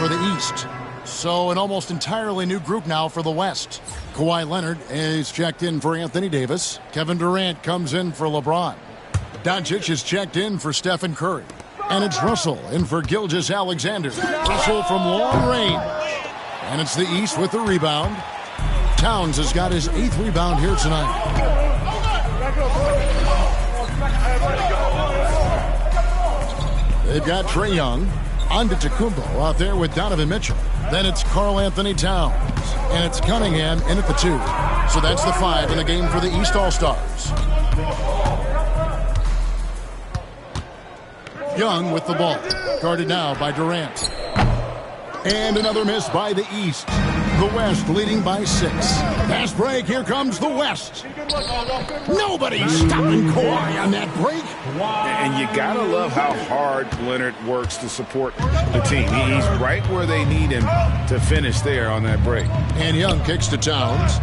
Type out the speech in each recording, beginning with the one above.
for the East. So an almost entirely new group now for the West. Kawhi Leonard is checked in for Anthony Davis. Kevin Durant comes in for LeBron. Doncic is checked in for Stephen Curry. And it's Russell in for Gilgeous-Alexander. Russell from long range. And it's the East with the rebound. Towns has got his 8th rebound here tonight. They've got Trae Young. Antetokounmpo out there with Donovan Mitchell. Then it's Karl-Anthony Towns. And it's Cunningham in at the 2. So that's the 5 in the game for the East All-Stars. Young with the ball. Guarded now by Durant. And another miss by the East. The West leading by 6. Fast break. Here comes the West. Nobody's stopping Kawhi on that break. And you got to love how hard Leonard works to support the team. He's right where they need him to finish there on that break. And Young kicks to Towns.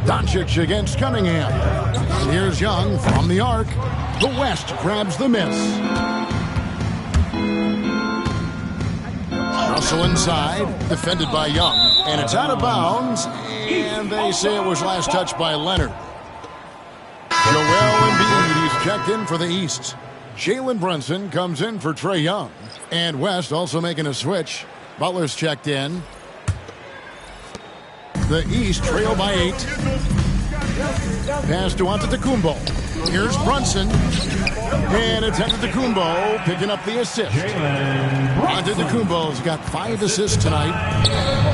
Doncic against Cunningham. And here's Young from the arc. The West grabs the miss. Russell inside, defended by Young. And it's out of bounds. And they say it was last touched by Leonard. Joel Embiid, he's checked in for the East. Jalen Brunson comes in for Trae Young. And West also making a switch. Butler's checked in. The East trail by 8. Pass to Antetokounmpo. Here's Brunson. And it's Antetokounmpo picking up the assist. Antetokounmpo's got 5 assists tonight.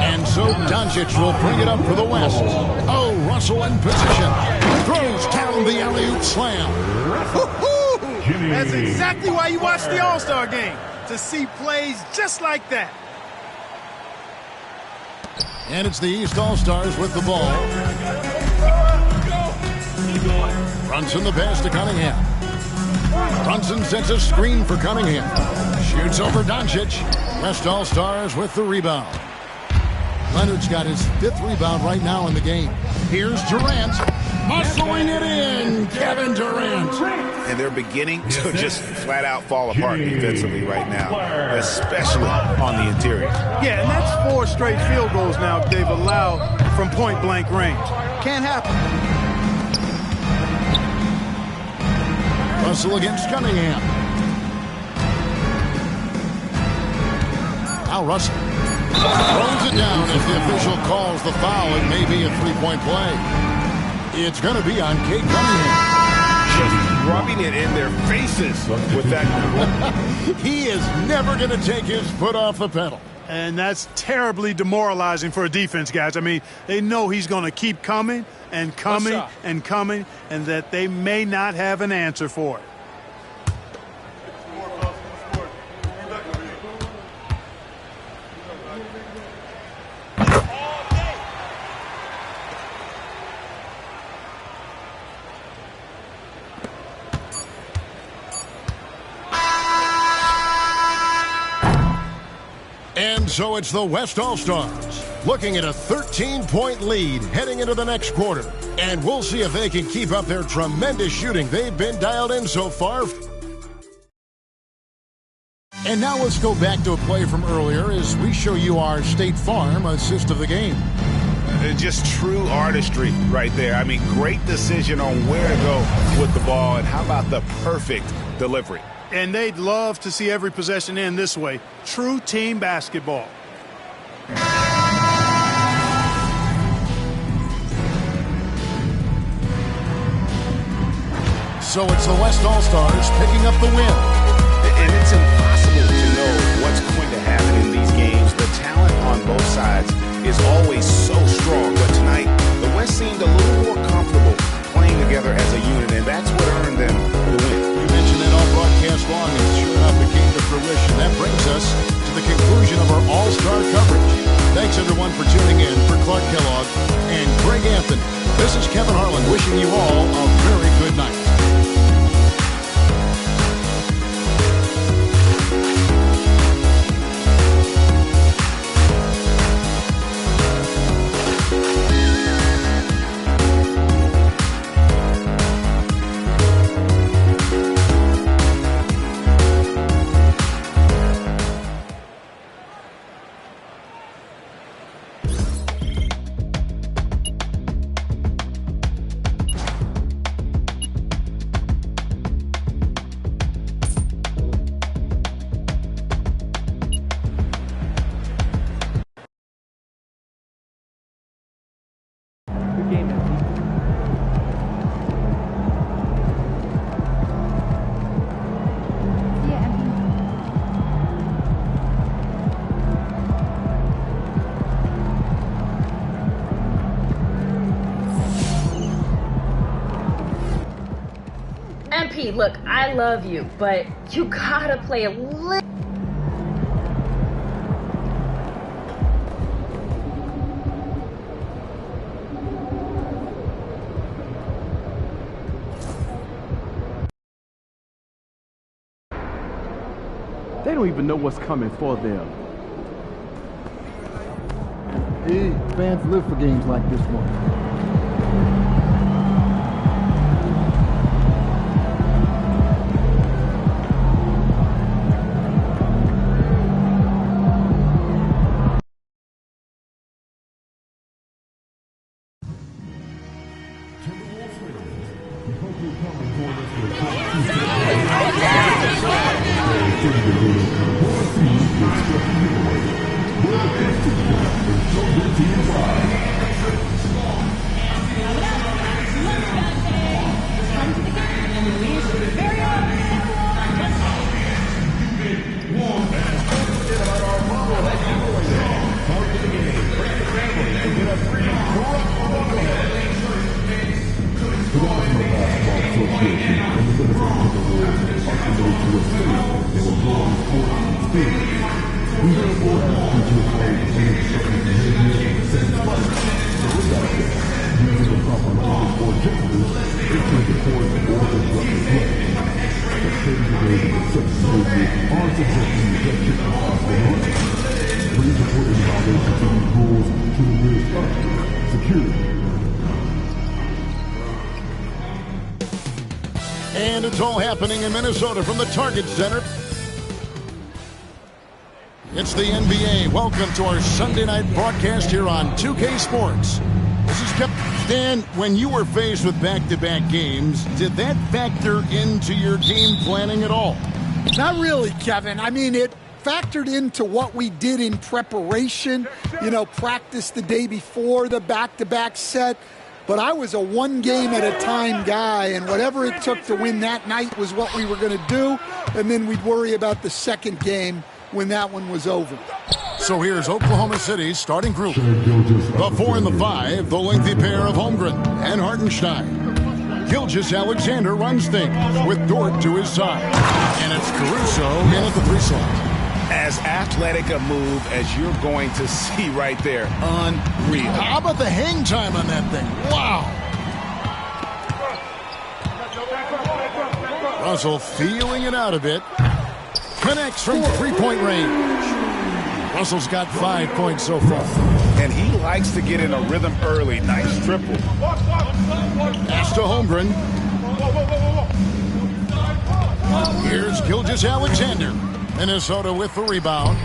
And so Doncic will bring it up for the West. Oh, Russell in position. Throws down the alley-oop slam. That's exactly why you watch the All-Star game. To see plays just like that. And it's the East All-Stars with the ball. Brunson the pass to Cunningham. Brunson sets a screen for Cunningham. Shoots over Doncic. West All-Stars with the rebound. Leonard's got his 5th rebound right now in the game. Here's Durant. Muscling it in. Kevin Durant. And they're beginning to just flat out fall apart defensively right now, especially on the interior. Yeah, and that's 4 straight field goals now they've allowed from point-blank range. Can't happen. Russell against Cunningham. Now Russell throws it down as the official calls the foul. It may be a 3-point play. It's going to be on Cade Cunningham. Just rubbing it in their faces with that. He is never going to take his foot off the pedal. And that's terribly demoralizing for a defense, guys. I mean, they know he's going to keep coming and coming and coming, and that they may not have an answer for it. And so it's the West All-Stars looking at a 13-point lead heading into the next quarter. And we'll see if they can keep up their tremendous shooting they've been dialed in so far. And now let's go back to a play from earlier as we show you our State Farm assist of the game. Just true artistry right there. I mean, great decision on where to go with the ball, and how about the perfect delivery. And they'd love to see every possession end this way. True team basketball. So it's the West All-Stars picking up the win. And it's impossible to know what's going to happen in these games. The talent on both sides is always so strong. But tonight, the West seemed a little more comfortable playing together as a unit, and that's what earned them the win. We mentioned it all broadcast long, and sure enough, it came to fruition. That brings us to the conclusion of our All-Star coverage. Thanks, everyone, for tuning in. For Clark Kellogg and Greg Anthony, this is Kevin Harlan wishing you all a very good night. Pete, look, I love you, but you gotta play a little. They don't even know what's coming for them. Hey, fans live for games like this one. And it's all happening in Minnesota from the Target Center. It's the NBA. Welcome to our Sunday night broadcast here on 2K Sports. This is Stan. When you were faced with back-to-back games, did that factor into your game planning at all? Not really, Kevin. I mean, it factored into what we did in preparation, practice the day before the back-to-back set. But I was a one-game-at-a-time guy, and whatever it took to win that night was what we were going to do, and then we'd worry about the second game when that one was over. So here's Oklahoma City's starting group. The 4 and the 5, the lengthy pair of Holmgren and Hartenstein. Gilgeous-Alexander runs things with Dort to his side. And it's Caruso in at the 3 slot. As athletic a move as you're going to see right there. Unreal. How about the hang time on that thing? Wow. Russell feeling it out a bit. Connects from three-point range. Russell's got 5 points so far. And he likes to get in a rhythm early. Nice triple. Pass to Holmgren. Here's Gilgeous-Alexander. Minnesota with the rebound.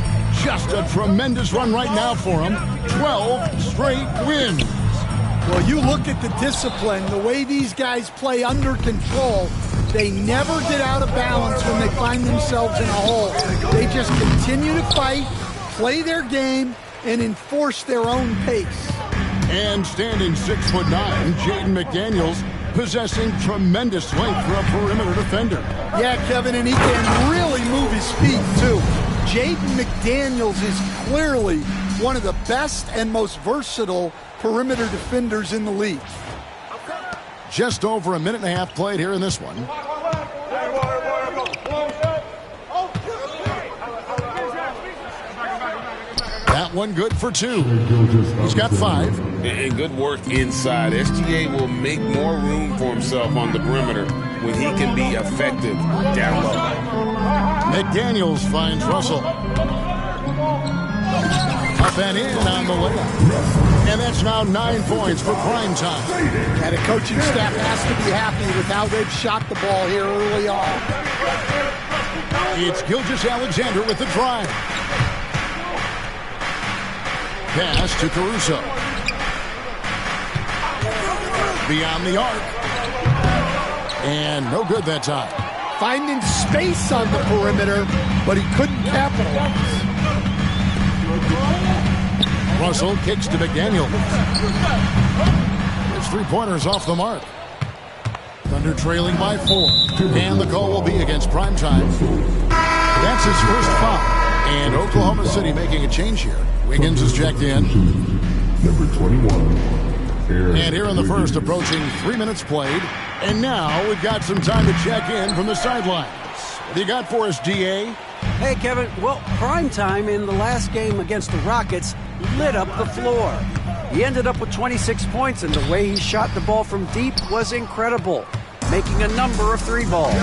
Just a tremendous run right now for him. 12 straight wins. Well, you look at the discipline, the way these guys play under control. They never get out of balance when they find themselves in a hole. They just continue to fight, play their game, and enforce their own pace. And standing 6'9", Jaden McDaniels, possessing tremendous length for a perimeter defender. Yeah, Kevin, and he can really move his feet, too. Jaden McDaniels is clearly one of the best and most versatile perimeter defenders in the league. Just over a minute and a half played here in this one. That one good for 2. He's got 5. And good work inside. SGA will make more room for himself on the perimeter when he can be effective down low. McDaniels finds Russell. Up and in on the layup. And that's now 9 points for prime time. And the coaching staff has to be happy with how they've shot the ball here early on. It's Gilgeous-Alexander with the drive. Pass to Caruso. Beyond the arc. And no good that time. Finding space on the perimeter, but he couldn't capitalize. Russell kicks to McDaniel. His 3-pointers off the mark. Thunder trailing by 4. And the call will be against primetime. That's his first foul. And Oklahoma City making a change here. Wiggins is checked in. Number 21. And here in the first, approaching 3 minutes played. And now we've got some time to check in from the sidelines. What do you got for us, DA? Hey, Kevin. Well, prime time in the last game against the Rockets lit up the floor. He ended up with 26 points, and the way he shot the ball from deep was incredible, making a number of 3 balls.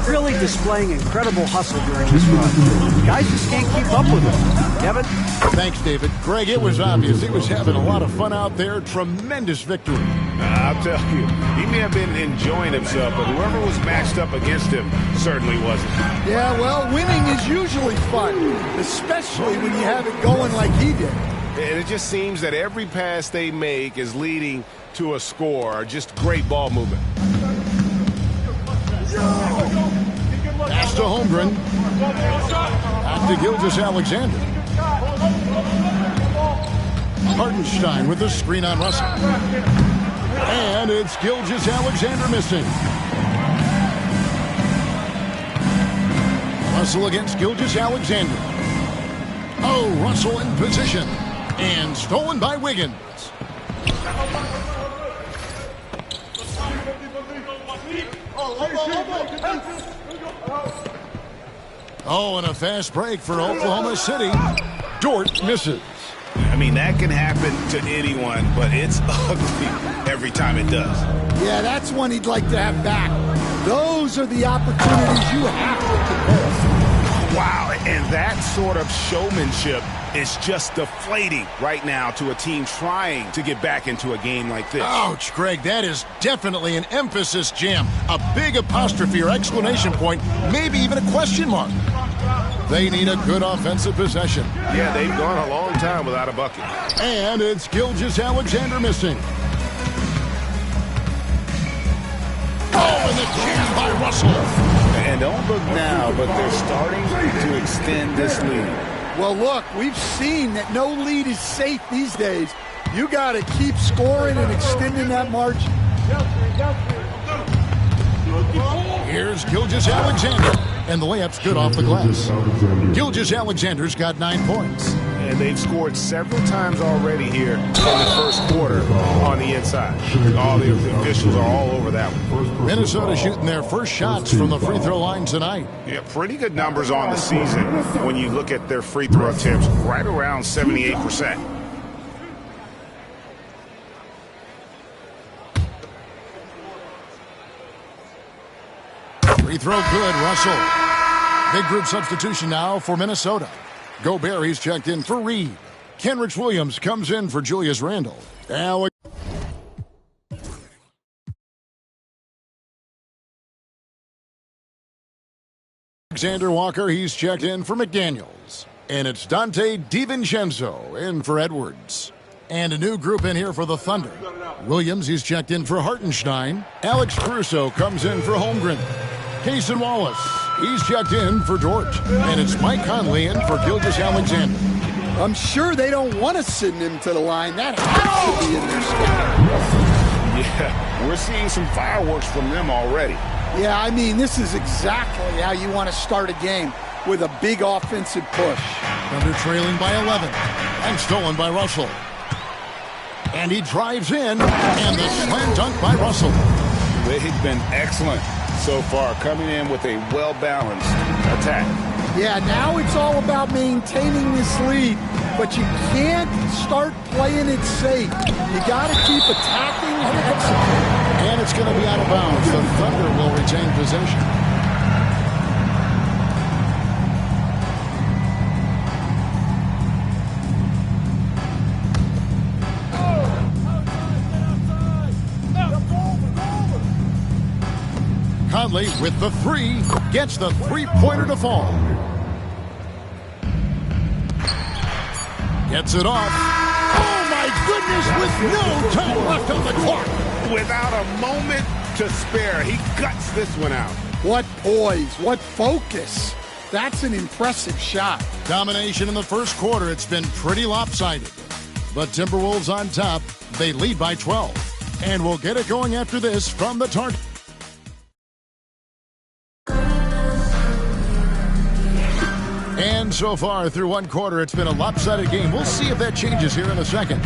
Really displaying incredible hustle during this run. Guys just can't keep up with him. Kevin? Thanks, David. Greg, it was obvious he was having a lot of fun out there. Tremendous victory. I'll tell you, he may have been enjoying himself, but whoever was matched up against him certainly wasn't. Yeah, well, winning is usually fun, especially when you have it going like he did. And it just seems that every pass they make is leading to a score. Just great ball movement. Pass to Holmgren. Back to Gilgeous-Alexander. Hartenstein with the screen on Russell. And it's Gilgeous-Alexander missing. Russell against Gilgeous-Alexander. Oh, Russell in position. And stolen by Wiggins. Oh, and a fast break for Oklahoma City. Dort misses. I mean, that can happen to anyone, but it's ugly every time it does. Yeah, that's one he'd like to have back. Those are the opportunities you have to convert. Wow, and that sort of showmanship is just deflating right now to a team trying to get back into a game like this. Ouch, Greg, that is definitely an emphasis jam. A big apostrophe or exclamation point, maybe even a question mark. They need a good offensive possession. Yeah, they've gone a long time without a bucket. And it's Gilgeous-Alexander missing. Oh, and the jam by Russell. And don't look now, but they're starting to extend this lead. Well, look, we've seen that no lead is safe these days. You got to keep scoring and extending that margin. Here's Gilgeous-Alexander. And the layup's good off the glass. Gilgeous-Alexander's got 9 points. And they've scored several times already here in the first quarter on the inside. All the officials are all over that one. Minnesota shooting their first shots from the free throw line tonight. Yeah, pretty good numbers on the season when you look at their free throw attempts, right around 78%. Free throw good, Russell. Big group substitution now for Minnesota. Gobert, he's checked in for Reed. Kenrich Williams comes in for Julius Randle. Alexander Walker, he's checked in for McDaniels. And it's Dante DiVincenzo in for Edwards. And a new group in here for the Thunder. Williams, he's checked in for Hartenstein. Alex Caruso comes in for Holmgren. Cason Wallace, he's checked in for Dort. And it's Mike Conley in for Gilgeous-Alexander. I'm sure they don't want to send him to the line. That has to be in their schedule. Yeah, we're seeing some fireworks from them already. Yeah, I mean, this is exactly how you want to start a game, with a big offensive push. Thunder trailing by 11. And stolen by Russell. And he drives in. And the slam dunk by Russell. They've been excellent so far, coming in with a well-balanced attack. Yeah, now it's all about maintaining this lead, but you can't start playing it safe. You got to keep attacking and executing. And it's going to be out of bounds. The Thunder will retain possession. Conley with the three, gets the three-pointer to fall. Gets it off. Oh, my goodness, with no time left on the clock. Without a moment to spare, he guts this one out. What poise, what focus. That's an impressive shot. Domination in the first quarter. It's been pretty lopsided. But Timberwolves on top. They lead by 12. And we'll get it going after this from the target. And so far through one quarter, it's been a lopsided game. We'll see if that changes here in a second.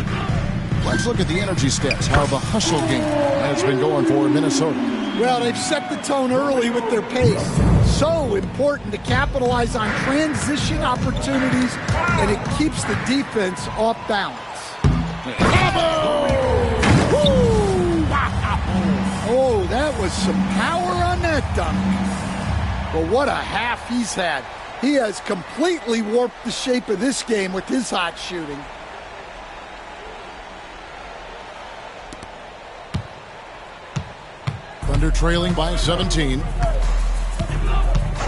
Let's look at the energy stats, how the hustle game has been going for Minnesota. Well, they've set the tone early with their pace. So important to capitalize on transition opportunities, and it keeps the defense off balance. Oh, that was some power on that dunk. But what a half he's had. He has completely warped the shape of this game with his hot shooting. Thunder trailing by 17.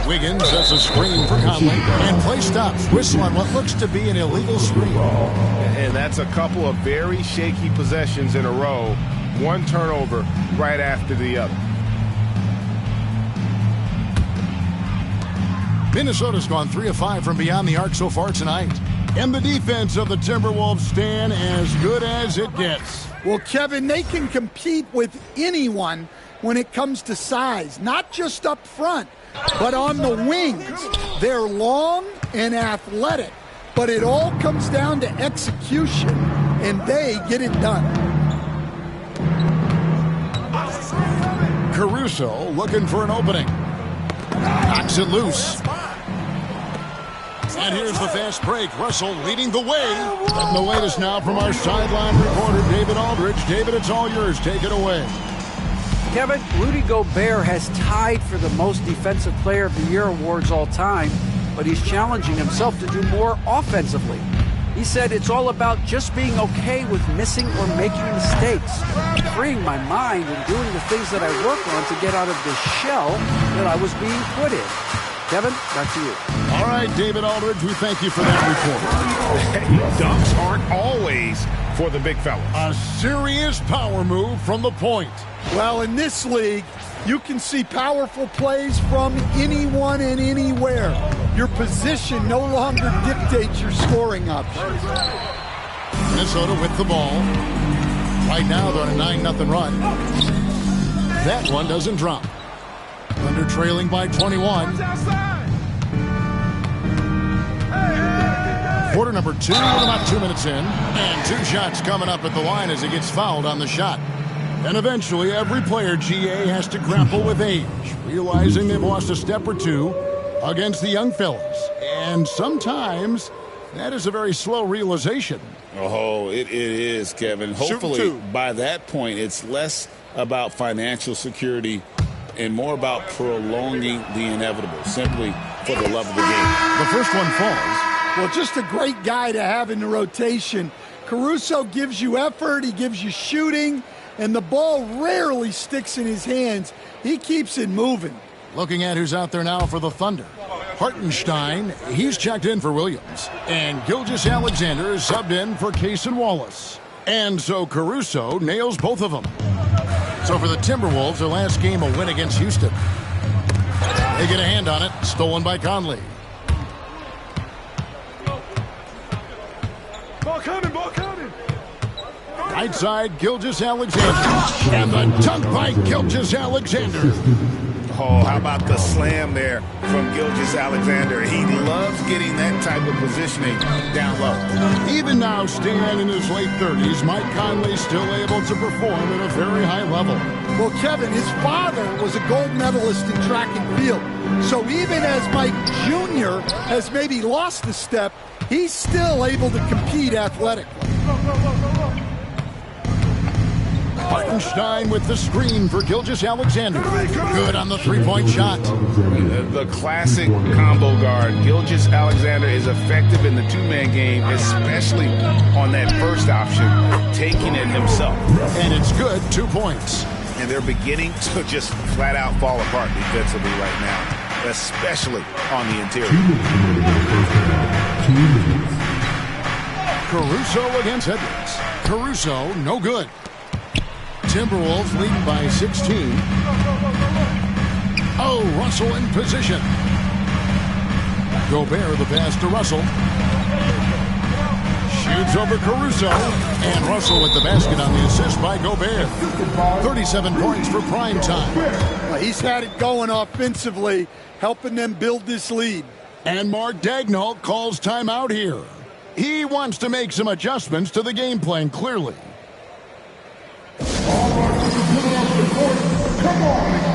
Wiggins has a screen for Conley, and play stops. Whistle on what looks to be an illegal screen. And that's a couple of very shaky possessions in a row. One turnover right after the other. Minnesota's gone 3 of 5 from beyond the arc so far tonight. And the defense of the Timberwolves stand as good as it gets. Well, Kevin, they can compete with anyone when it comes to size, not just up front, but on the wings. They're long and athletic, but it all comes down to execution, and they get it done. Caruso looking for an opening. Knocks it loose. And here's the fast break. Russell leading the way. And the latest now from our sideline reporter, David Aldridge. David, it's all yours. Take it away. Kevin, Rudy Gobert has tied for the most Defensive Player of the Year awards all time, but he's challenging himself to do more offensively. He said it's all about just being okay with missing or making mistakes, freeing my mind and doing the things that I work on to get out of this shell that I was being put in. Kevin, back to you. All right, David Aldridge, we thank you for that report. Dunks aren't always for the big fella. A serious power move from the point. Well, in this league, you can see powerful plays from anyone and anywhere. Your position no longer dictates your scoring options. Minnesota with the ball. Right now they're on a 9-0 run. That one doesn't drop. Thunder trailing by 21. Quarter number 2, about 2 minutes in. And 2 shots coming up at the line as he gets fouled on the shot. And eventually every player, GA, has to grapple with age, realizing they've lost a step or two against the young fellas. And sometimes that is a very slow realization. Oh, it is, Kevin. Hopefully by that point it's less about financial security and more about prolonging the inevitable, simply for the love of the game. The first one falls. Well, just a great guy to have in the rotation. Caruso gives you effort, he gives you shooting, and the ball rarely sticks in his hands. He keeps it moving. Looking at who's out there now for the Thunder. Hartenstein, he's checked in for Williams. And Gilgeous-Alexander is subbed in for Cason Wallace. And so Caruso nails both of them. So for the Timberwolves, their last game a win against Houston. They get a hand on it, stolen by Conley. Ball coming, ball coming. Right side, Gilgeous-Alexander. And the dunk by Gilgeous-Alexander. Oh, how about the slam there from Gilgeous-Alexander? He loves getting that type of positioning down low. Even now, Stan in his late 30s, Mike Conley still able to perform at a very high level. Well, Kevin, his father was a gold medalist in track and field. So even as Mike Jr. has maybe lost a step, he's still able to compete athletically. Hartenstein with the screen for Gilgeous-Alexander. Good on the three-point shot. The classic combo guard. Gilgeous-Alexander is effective in the two-man game, especially on that first option, taking it himself. And it's good, 2 points. And they're beginning to just flat-out fall apart defensively right now, especially on the interior. Caruso against Edwards. Caruso, no good. Timberwolves leading by 16. Oh, Russell in position. Gobert the pass to Russell. Shoots over Caruso. And Russell with the basket on the assist by Gobert. 37 points for prime time. Well, he's had it going offensively, helping them build this lead. And Mark Daigneault calls timeout here. He wants to make some adjustments to the game plan, clearly. football.